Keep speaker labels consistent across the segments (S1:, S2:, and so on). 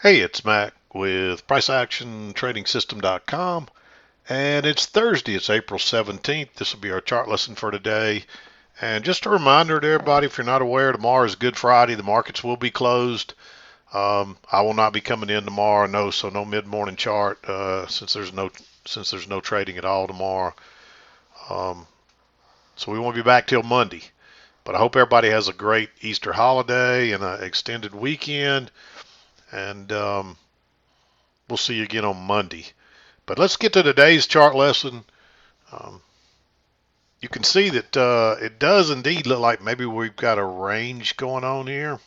S1: Hey, it's Mac with PriceActionTradingSystem.com, and it's Thursday. It's April 17th. This will be our chart lesson for today. And just a reminder to everybody, if you're not aware, tomorrow is Good Friday. The markets will be closed. I will not be coming in tomorrow. No, so no mid-morning chart since there's no trading at all tomorrow. Um, so we won't be back till Monday. But I hope everybody has a great Easter holiday and an extended weekend. And we'll see you again on Monday. But let's get to today's chart lesson. Um, you can see that it does indeed look like maybe we've got a range going on here.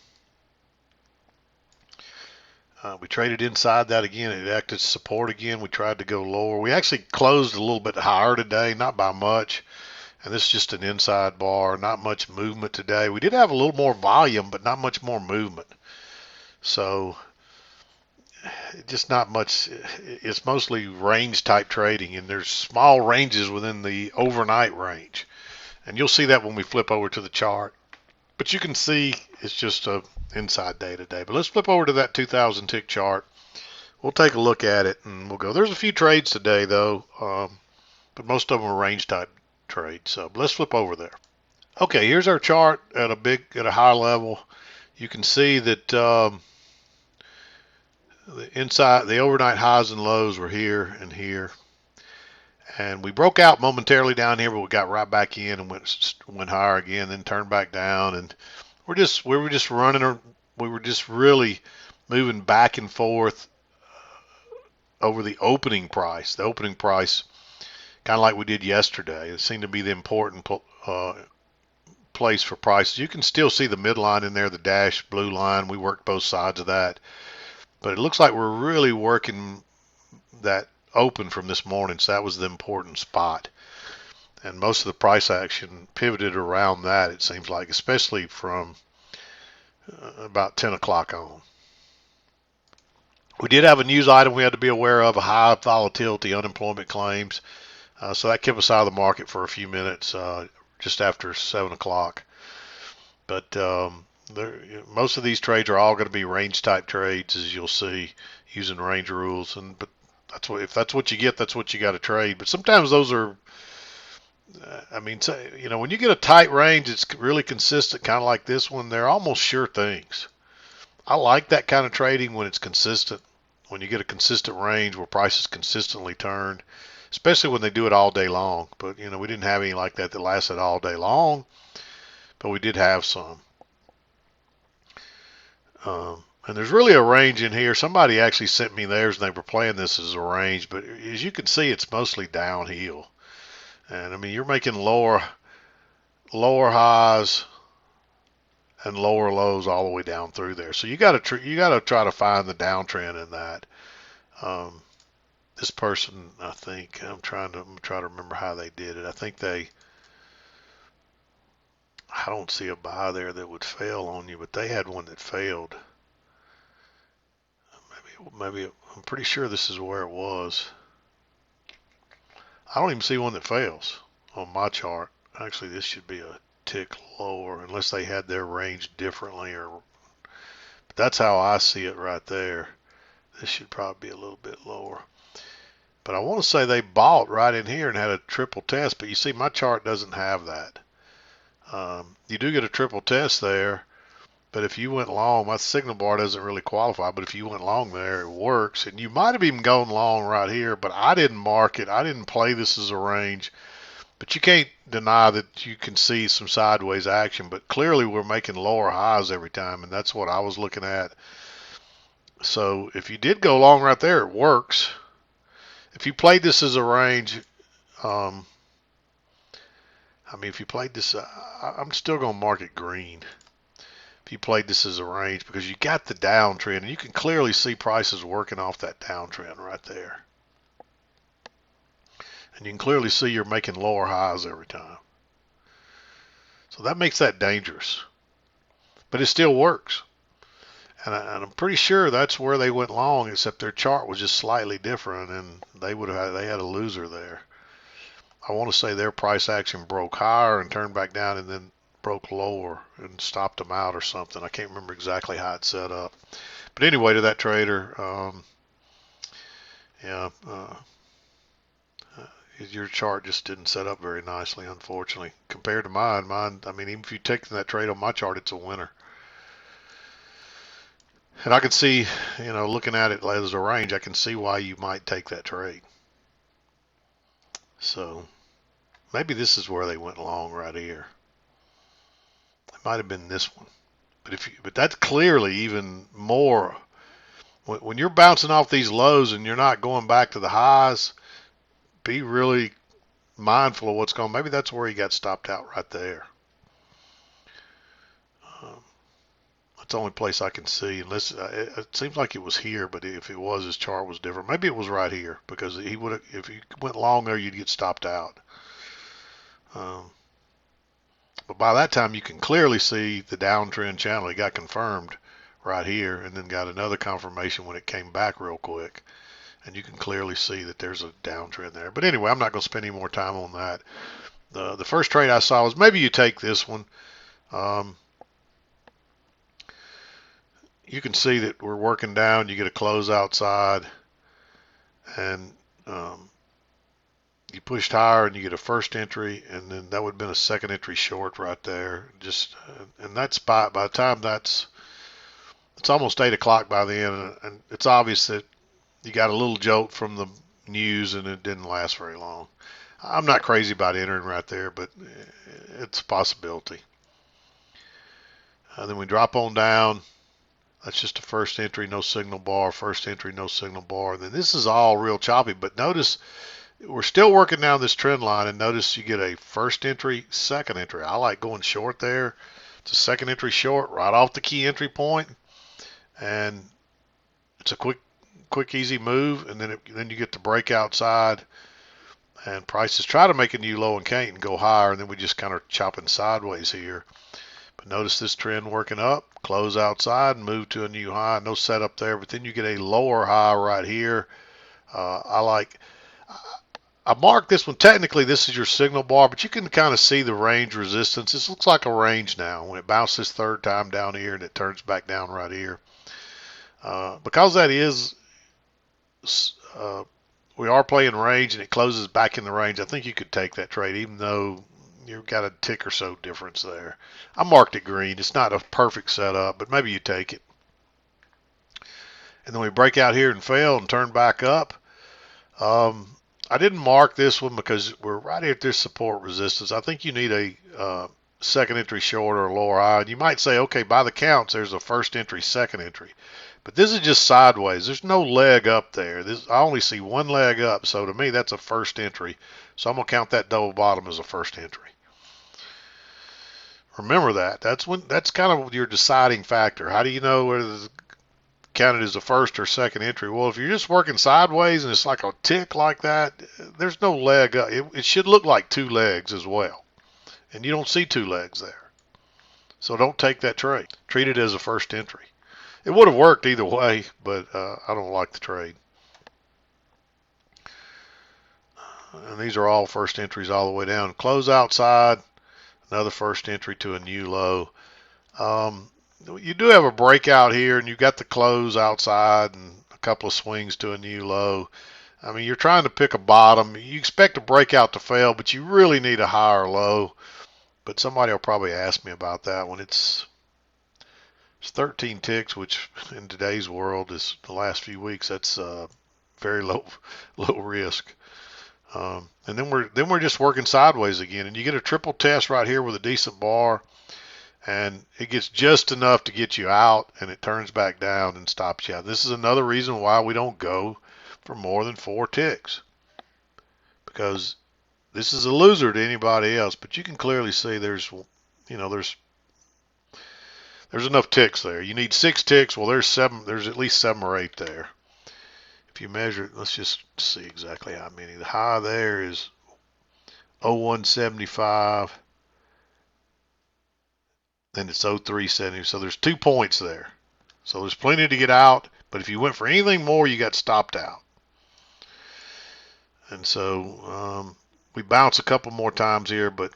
S1: We traded inside that again. It acted as support again. We tried to go lower. We actually closed a little bit higher today, not by much. And this is just an inside bar. Not much movement today. We did have a little more volume, but not much more movement. So just not much. It's mostly range type trading, and there's small ranges within the overnight range. And you'll see that when we flip over to the chart. But you can see it's just a inside day today. But let's flip over to that 2,000 tick chart. We'll take a look at it and we'll go. There's a few trades today though, but most of them are range type trades. So let's flip over there. Okay, here's our chart at a high level. You can see that the overnight highs and lows were here and here. And we broke out momentarily down here, but we got right back in and went higher again, then turned back down, and we were just running, we were just really moving back and forth over the opening price. The opening price, kind of like we did yesterday. It seemed to be the important place for prices. You can still see the midline in there, the dashed blue line. We worked both sides of that, but it looks like we're really working that open from this morning. So that was the important spot. And most of the price action pivoted around that, it seems like, especially from about 10 o'clock on. We did have a news item we had to be aware of, a high volatility unemployment claims. So that kept us out of the market for a few minutes just after 7 o'clock. But most of these trades are all going to be range type trades, as you'll see, using range rules. But if that's what you get, that's what you got to trade. But sometimes those are I mean, when you get a tight range, it's really consistent, kind of like this one. They're almost sure things. I like that kind of trading when it's consistent. When you get a consistent range where prices consistently turn, especially when they do it all day long. But we didn't have any like that lasted all day long, but we did have some. And there's really a range in here. Somebody actually sent me theirs, and they were playing this as a range. But as you can see, it's mostly downhill. And I mean, you're making lower highs and lower lows all the way down through there. So you got to try to find the downtrend in that. This person, I think, I'm trying to remember how they did it. I don't see a buy there that would fail on you, but they had one that failed. Maybe I'm pretty sure this is where it was. I don't even see one that fails on my chart. Actually, this should be a tick lower unless they had their range differently, but that's how I see it right there. This should probably be a little bit lower. But I want to say they bought right in here and had a triple test, but you see my chart doesn't have that. You do get a triple test there, but if you went long, my signal bar doesn't really qualify, but if you went long there, it works. And you might have even gone long right here, but I didn't mark it. I didn't play this as a range. But you can't deny that you can see some sideways action, but clearly we're making lower highs every time, and that's what I was looking at. So if you did go long right there, it works. If you played this as a range, if you played this, I'm still going to mark it green. If you played this as a range, because you got the downtrend, and you can clearly see prices working off that downtrend right there. And you can clearly see you're making lower highs every time. So that makes that dangerous. But it still works. And I'm pretty sure that's where they went long, except their chart was just slightly different, and they had a loser there. I want to say their price action broke higher and turned back down, and then broke lower and stopped them out or something. I can't remember exactly how it's set up. But anyway, to that trader, yeah, your chart just didn't set up very nicely, unfortunately, compared to mine. Mine, I mean, even if you take that trade on my chart, it's a winner. And I can see, looking at it as a range, I can see why you might take that trade. So maybe this is where they went long right here. It might have been this one. But that's clearly even more. When you're bouncing off these lows and you're not going back to the highs, be really mindful of what's going on. Maybe that's where he got stopped out right there. That's the only place I can see. Unless it seems like it was here, but if it was, his chart was different. Maybe it was right here because he would have. If he went long there, you'd get stopped out. But by that time, you can clearly see the downtrend channel. It got confirmed right here, and then got another confirmation when it came back real quick. And you can clearly see that there's a downtrend there. But anyway, I'm not going to spend any more time on that. The first trade I saw was maybe you take this one. You can see that we're working down. You get a close outside, and you pushed higher, and you get a first entry, and then that would have been a second entry short right there. Just and that spot, by the time it's almost 8 o'clock by then, and it's obvious that you got a little jolt from the news, and it didn't last very long. I'm not crazy about entering right there, but it's a possibility. Then we drop on down. That's just a first entry, no signal bar. First entry, no signal bar. Then this is all real choppy, but notice we're still working down this trend line, and notice you get a first entry, second entry. I like going short there. It's a second entry short right off the key entry point, and it's a quick, easy move, and then you get the break outside, and prices try to make a new low and can't and go higher, and then we just kind of chopping sideways here. But notice this trend working up, close outside, and move to a new high. No setup there, but then you get a lower high right here. I marked this one. Technically, this is your signal bar, but you can kind of see the range resistance. This looks like a range now. When it bounces third time down here and it turns back down right here. Because that is, we are playing range and it closes back in the range, I think you could take that trade, even though you've got a tick or so difference there. I marked it green. It's not a perfect setup, but maybe you take it. And then we break out here and fail and turn back up. I didn't mark this one because we're right at this support resistance. I think you need a second entry short or a lower high. And you might say, okay, by the counts, there's a first entry, second entry. But this is just sideways. There's no leg up there. I only see one leg up. So to me, that's a first entry. So I'm going to count that double bottom as a first entry. Remember that. That's kind of your deciding factor. How do you know whether it's counted as a first or second entry? Well, if you're just working sideways and it's like a tick like that, there's no leg up. It should look like two legs as well. And you don't see two legs there. So don't take that trade. Treat it as a first entry. It would have worked either way, but I don't like the trade. And these are all first entries all the way down. Close outside. Another first entry to a new low. You do have a breakout here, and you've got the close outside and a couple of swings to a new low. I mean, you're trying to pick a bottom. You expect a breakout to fail, but you really need a higher low. But somebody will probably ask me about that when it's 13 ticks, which in today's world is the last few weeks. That's very low risk. And then we're just working sideways again, and you get a triple test right here with a decent bar, and it gets just enough to get you out, and it turns back down and stops you out. This is another reason why we don't go for more than 4 ticks, because this is a loser to anybody else. But you can clearly see there's enough ticks there. You need 6 ticks. Well, there's at least 7 or 8 there. If you measure it, let's just see exactly how many. The high there is 0175. Then it's 0370. So there's 2 points there. So there's plenty to get out. But if you went for anything more, you got stopped out. And so We bounce a couple more times here, but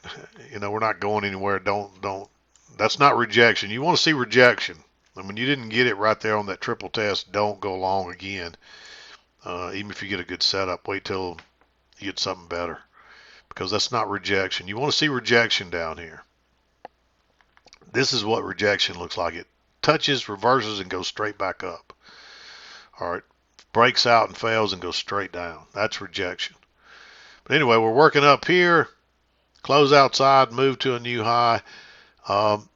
S1: we're not going anywhere. Don't. That's not rejection. You want to see rejection. And when you didn't get it right there on that triple test, don't go long again. Even if you get a good setup, wait till you get something better, because that's not rejection. You want to see rejection down here. This is what rejection looks like. It touches, reverses, and goes straight back up. All right, breaks out and fails and goes straight down. That's rejection. But anyway, we're working up here. Close outside, move to a new high.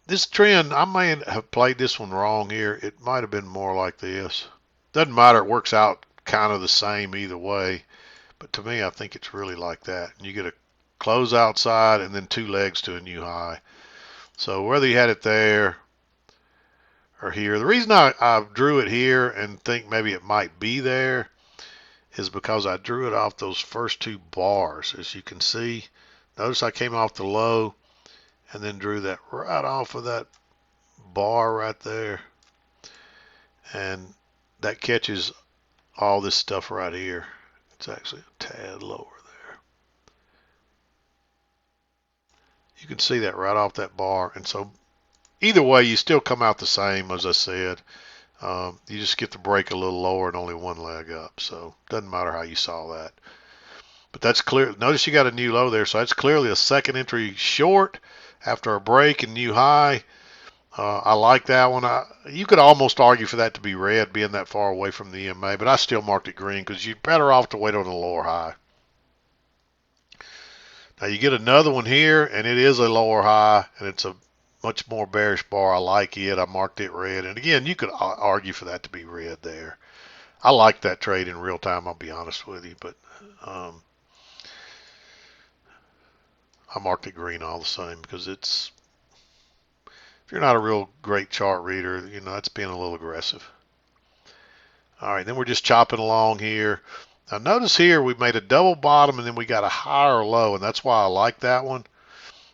S1: This trend, I may have played this one wrong here. It might have been more like this. Doesn't matter. It works out kind of the same either way. But to me, I think it's really like that. You get a close outside and then two legs to a new high. So whether you had it there or here, the reason I drew it here and think maybe it might be there is because I drew it off those first two bars. As you can see, notice I came off the low and then drew that right off of that bar right there. And that catches all this stuff right here. It's actually a tad lower there. You can see that right off that bar. And so either way, you still come out the same, as I said. You just get the break a little lower and only one leg up. So it doesn't matter how you saw that. But that's clear. Notice you got a new low there. So that's clearly a second entry short after a break and new high. I like that one. You could almost argue for that to be red, being that far away from the EMA, but I still marked it green because you're better off to wait on the lower high. Now you get another one here, and it is a lower high, and it's a much more bearish bar. I like it. I marked it red. And again, you could argue for that to be red there. I like that trade in real time, I'll be honest with you, but I marked it green all the same because it's, if you're not a real great chart reader, that's being a little aggressive. All right, then we're just chopping along here. Now notice here we made a double bottom and then we got a higher low, and that's why I like that one.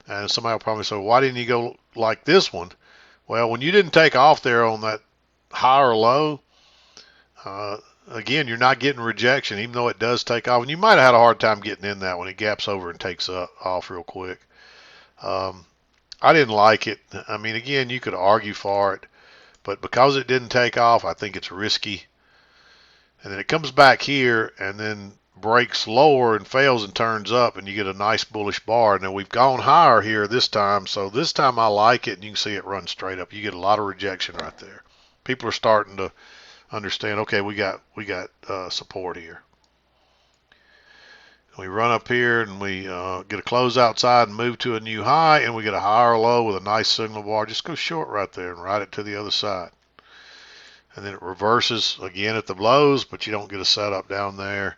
S1: And somebody will probably say, why didn't you go like this one? Well, when you didn't take off there on that higher low, again, you're not getting rejection, even though it does take off. And you might have had a hard time getting in that when it gaps over and takes off real quick. I didn't like it. I mean, again, you could argue for it, but because it didn't take off, I think it's risky. And then it comes back here and then breaks lower and fails and turns up, and you get a nice bullish bar. Now we've gone higher here this time, so this time I like it, and you can see it run straight up. You get a lot of rejection right there. People are starting to understand, okay, we got support here. We run up here and we get a close outside and move to a new high, and we get a higher low with a nice signal bar. Just go short right there and ride it to the other side. And then it reverses again at the lows, but you don't get a setup down there.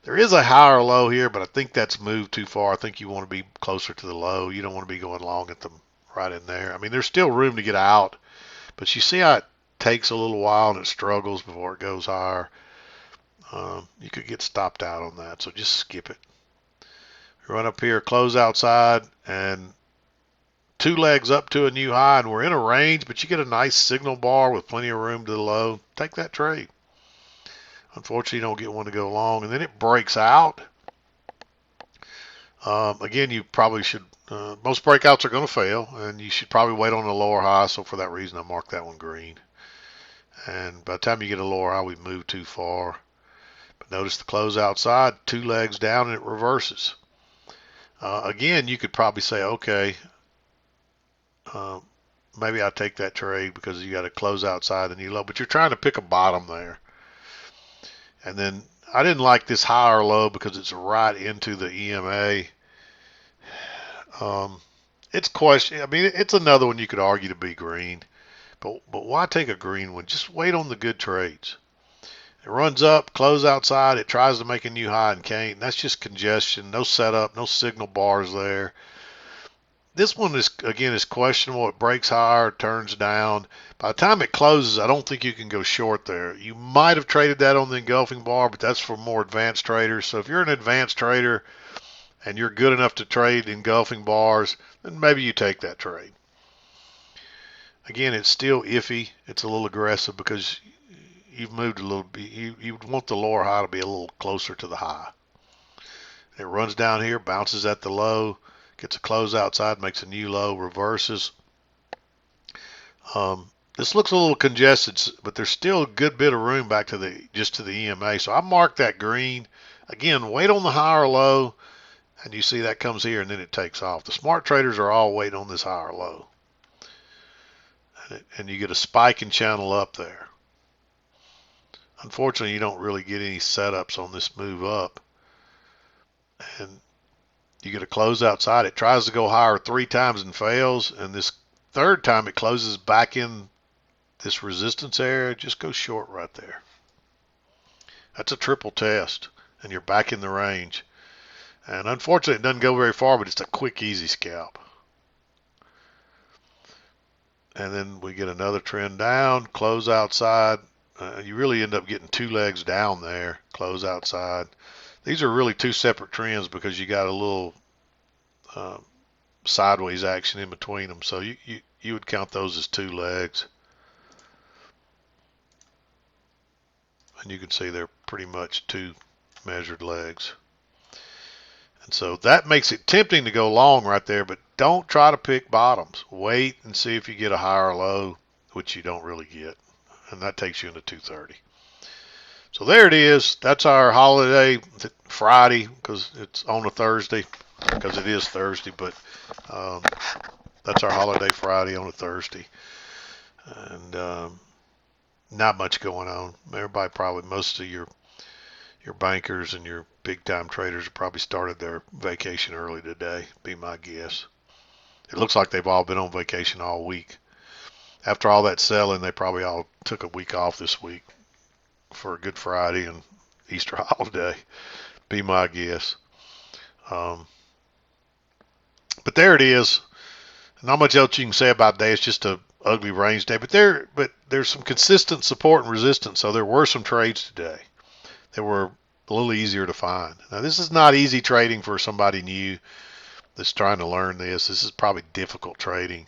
S1: There is a higher low here, but I think that's moved too far. I think you want to be closer to the low. You don't want to be going long at them right in there. I mean, there's still room to get out, but you see how it takes a little while and it struggles before it goes higher. You could get stopped out on that, so just skip it. Run up here, close outside, and two legs up to a new high, and we're in a range, but you get a nice signal bar with plenty of room to the low. Take that trade. Unfortunately, you don't get one to go long, and then it breaks out. Again, you probably should, most breakouts are going to fail, and you should probably wait on the lower high, so for that reason I marked that one green. And by the time you get a lower high, we've moved too far. But notice the close outside, two legs down, and it reverses. Again, you could probably say, okay, maybe I'll take that trade because you got a close outside and you low, but you're trying to pick a bottom there. And then I didn't like this higher low because it's right into the EMA. It's question. I mean, it's another one you could argue to be green, but why take a green one? Just wait on the good trades. It runs up, close outside. It tries to make a new high and can't. That's just congestion. No setup, no signal bars there. This one is, again, is questionable. It breaks higher, turns down. By the time it closes, I don't think you can go short there. You might have traded that on the engulfing bar, but that's for more advanced traders. So if you're an advanced trader and you're good enough to trade engulfing bars, then maybe you take that trade. Again, it's still iffy. It's a little aggressive because you've moved a little bit. You want the lower high to be a little closer to the high. It runs down here, bounces at the low, gets a close outside, makes a new low, reverses. This looks a little congested, but there's still a good bit of room back to the EMA. So I marked that green. Again, wait on the higher low, and you see that comes here, and then it takes off. The smart traders are all waiting on this higher low. And you get a spike and channel up there. Unfortunately, you don't really get any setups on this move up. And you get a close outside. It tries to go higher 3 times and fails. And this third time it closes back in this resistance area. Just go short right there. That's a triple test. And you're back in the range. And unfortunately, it doesn't go very far, but it's a quick, easy scalp. And then we get another trend down, close outside. You really end up getting 2 legs down there, close outside. These are really 2 separate trends because you got a little sideways action in between them. So you would count those as 2 legs. And you can see they're pretty much 2 measured legs. And so that makes it tempting to go long right there, but don't try to pick bottoms. Wait and see if you get a higher low, which you don't really get. And that takes you into 230. So there it is. That's our holiday Friday, because it's on a Thursday, because it is Thursday, but that's our holiday Friday on a Thursday. And not much going on. Everybody probably, most of your bankers and your big time traders have probably started their vacation early today, be my guess. It looks like they've all been on vacation all week. After all that selling, they probably all took a week off this week for Good Friday and Easter holiday, be my guess. But there it is. Not much else you can say about the day. It's just a ugly range day. But there's some consistent support and resistance. So there were some trades today that were a little easier to find. Now, this is not easy trading for somebody new that's trying to learn this. This is probably difficult trading,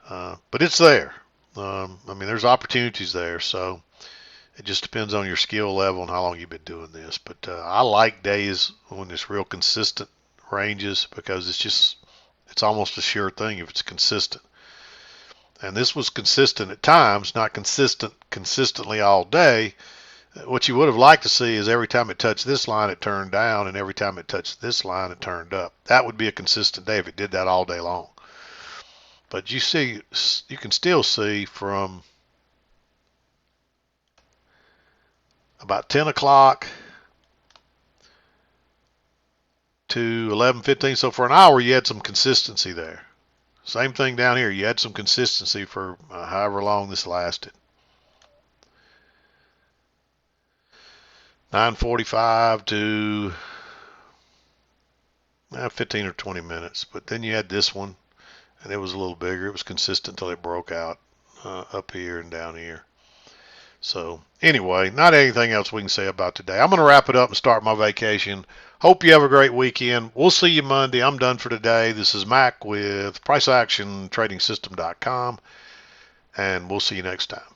S1: but it's there. I mean, there's opportunities there, so it just depends on your skill level and how long you've been doing this. But I like days when it's real consistent ranges because it's almost a sure thing if it's consistent. And this was consistent at times, not consistently all day. What you would have liked to see is every time it touched this line, it turned down, and every time it touched this line, it turned up. That would be a consistent day if it did that all day long. But you can still see from about 10 o'clock to 11:15. So for an hour, you had some consistency there. Same thing down here. You had some consistency for however long this lasted. 9:45 to 15 or 20 minutes. But then you had this one, and it was a little bigger. It was consistent until it broke out up here and down here. So anyway, not anything else we can say about today. I'm going to wrap it up and start my vacation. Hope you have a great weekend. We'll see you Monday. I'm done for today. This is Mac with PriceActionTradingSystem.com, and we'll see you next time.